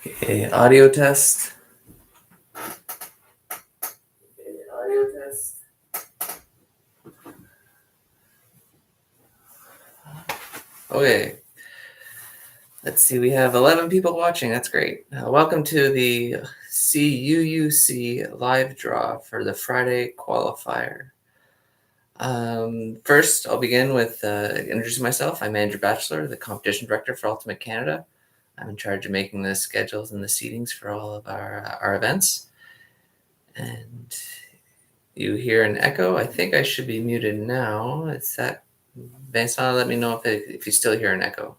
Okay, audio test. Audio test. Okay. Let's see, we have 11 people watching. That's great. Welcome to the CUUC live draw for the Friday qualifier. First, I'll begin with introducing myself. I'm Andrew Batchelor, the competition director for Ultimate Canada. I'm in charge of making the schedules and the seatings for all of our events. And you hear an echo. I think I should be muted now. Is that Vincent? Let me know if you still hear an echo.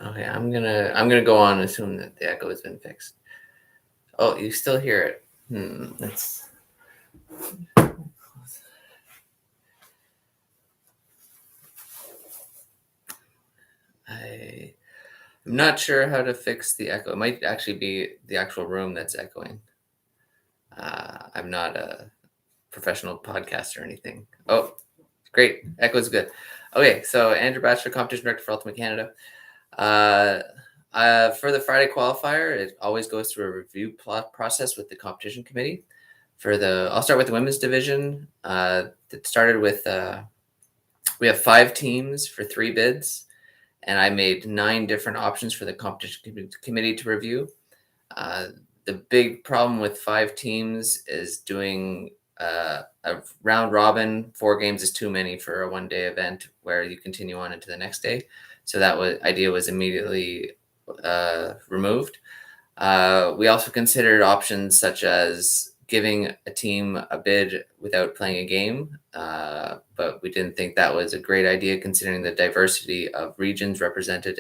Okay, I'm gonna go on and assume that the echo has been fixed. Oh, you still hear it? That's. I'm not sure how to fix the echo. It might actually be the actual room that's echoing. I'm not a professional podcaster or anything. Oh, great. Echo's good. Okay, so Andrew Batchelor, competition director for Ultimate Canada. For the Friday qualifier, it always goes through a review process with the competition committee. I'll start with the women's division. It started with we have 5 teams for 3 bids, and I made 9 different options for the competition committee to review. The big problem with 5 teams is doing a round robin. 4 games is too many for a one-day event where you continue on into the next day. So that idea was immediately removed. We also considered options such as giving a team a bid without playing a game, but we didn't think that was a great idea considering the diversity of regions represented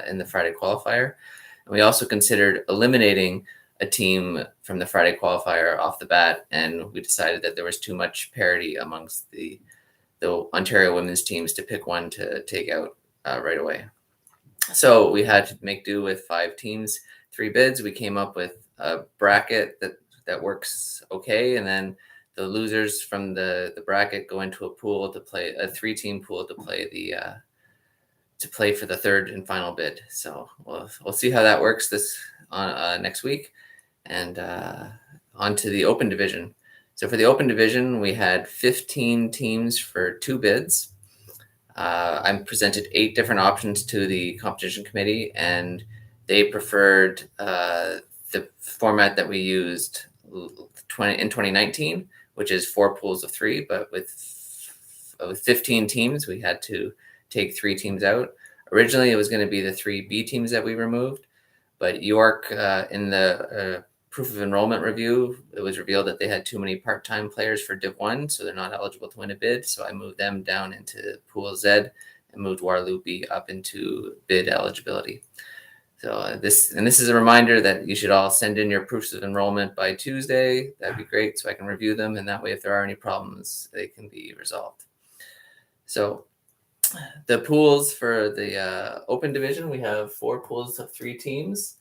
in the Friday qualifier. And we also considered eliminating a team from the Friday qualifier off the bat, and we decided that there was too much parity amongst the Ontario women's teams to pick one to take out right away. So we had to make do with 5 teams, 3 bids. We came up with a bracket that works okay, and then the losers from the bracket go into a pool to play a 3-team pool to play for the third and final bid. So we'll see how that works this next week, and on to the open division. So for the open division, we had 15 teams for 2 bids. I presented 8 different options to the competition committee, and they preferred the format that we used in 2019, which is 4 pools of 3. But with 15 teams, we had to take 3 teams out. Originally, it was going to be the 3 B teams that we removed, but York in the proof of enrollment review, it was revealed that they had too many part-time players for Div 1, so they're not eligible to win a bid. So I moved them down into Pool Z and moved Waterloo B up into bid eligibility. So this is a reminder that you should all send in your proofs of enrollment by Tuesday. That'd be great, so I can review them, and that way, if there are any problems, they can be resolved. So the pools for the open division, we have 4 pools of 3 teams.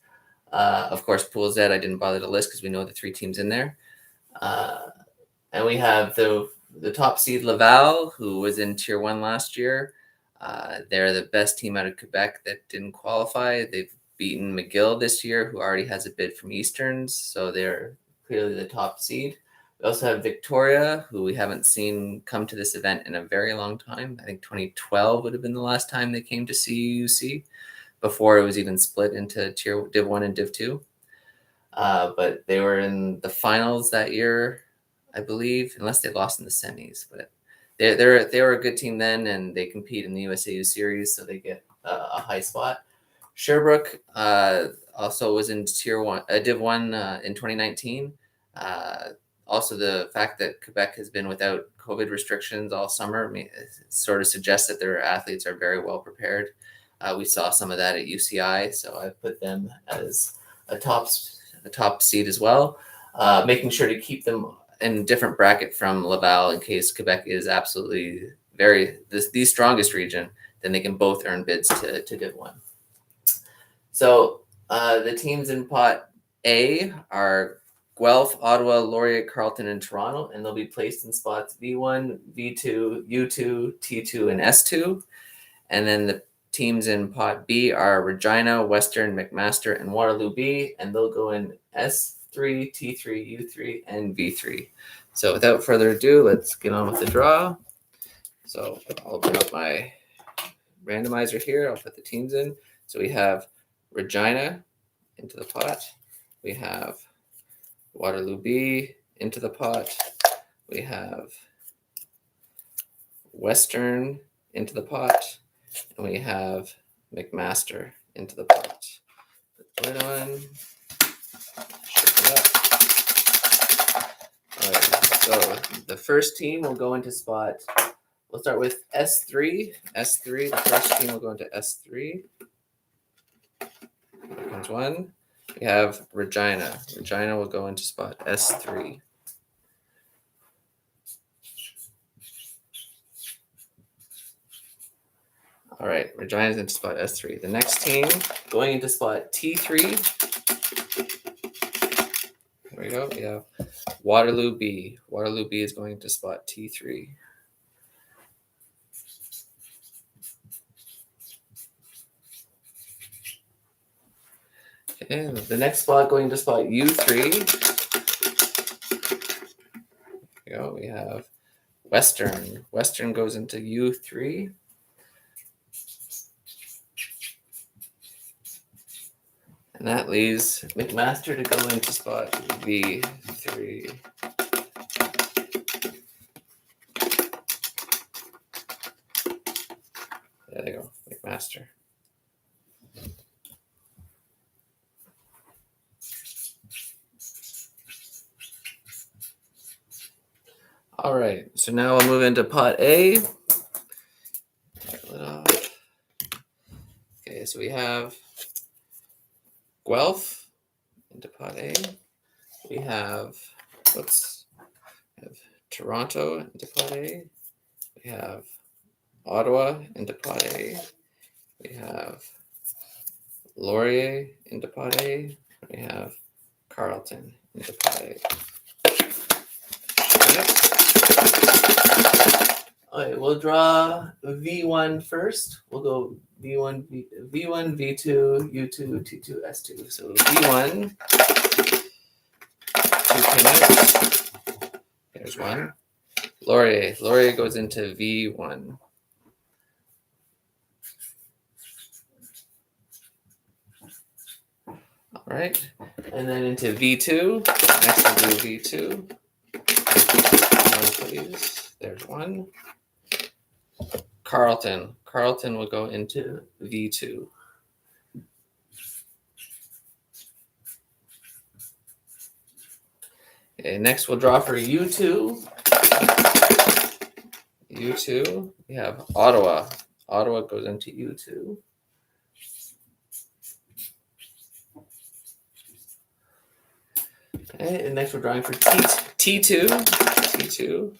Of course, Pool Z, I didn't bother to list because we know the 3 teams in there. And we have the top seed Laval, who was in Tier 1 last year. They're the best team out of Quebec that didn't qualify. They've beaten McGill this year, who already has a bid from Easterns, so they're clearly the top seed. We also have Victoria, who we haven't seen come to this event in a very long time. I think 2012 would have been the last time they came to CUUC, before it was even split into Div 1 and Div 2. But they were in the finals that year, I believe, unless they lost in the semis. But they were a good team then, and they compete in the USAU series, so they get a high spot. Sherbrooke also was in Div 1 in 2019. Also, the fact that Quebec has been without COVID restrictions all summer sort of suggests that their athletes are very well prepared. We saw some of that at UCI, so I put them as a top seed as well, making sure to keep them in a different bracket from Laval in case Quebec is absolutely the strongest region. Then they can both earn bids to Div 1. So the teams in Pot A are Guelph, Ottawa, Laurier, Carleton, and Toronto, and they'll be placed in spots V1, V2, U2, T2, and S2. And then the teams in Pot B are Regina, Western, McMaster, and Waterloo B, and they'll go in S3, T3, U3, and V3. So without further ado, let's get on with the draw. So I'll open up my randomizer here. I'll put the teams in. So we have Regina into the pot. We have Waterloo B into the pot. We have Western into the pot. And we have McMaster into the pot. Put the lid on. Shake it up. All right. So the first team will go into spot. We'll start with S3. S3. The first team will go into S3. Here comes one. We have Regina. Regina will go into spot S3. All right, Regina's into spot S3. The next team going into spot T3. Here we go. We have Waterloo B. Waterloo B is going into spot T3. Okay, the next spot going to spot U3. Here we go. We have Western. Western goes into U3. And that leaves McMaster to go into spot V3. There they go, McMaster. All right, so now we'll move into pot A. Okay, so we have Guelph into pot A. We have, Toronto into pot A. We have Ottawa into pot A. We have Laurier into pot A. We have Carleton into pot A. All right, we'll draw V1 first. We'll go V1, V2, U2, T2, S2. So V1, 2 came out. There's one. Laurier goes into V1. All right, and then into V2. Next we'll do V2. One, please. There's one. Carleton will go into V2. Okay, next we'll draw for U2. U2, we have Ottawa. Ottawa goes into U2. Okay, and next we're drawing for T2. T2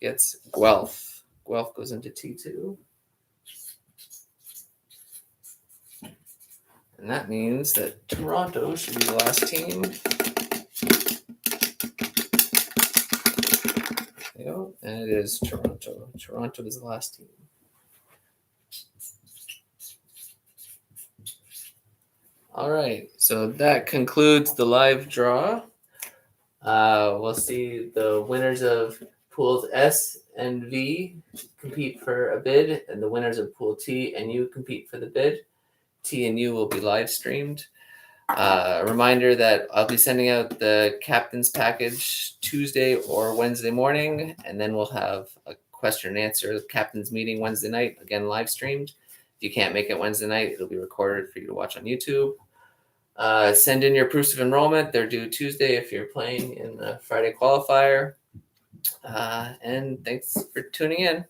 gets Guelph. Guelph goes into T2. And that means that Toronto should be the last team. There you go. And it is Toronto. Toronto is the last team. All right. So that concludes the live draw. We'll see the winners of pools S and V compete for a bid, and the winners of pool T and U compete for the bid. T and U will be live streamed. A reminder that I'll be sending out the captain's package Tuesday or Wednesday morning, and then we'll have a question and answer captain's meeting Wednesday night, again live streamed. If you can't make it Wednesday night, it'll be recorded for you to watch on YouTube. Send in your proofs of enrollment. They're due Tuesday if you're playing in the Friday qualifier. And thanks for tuning in.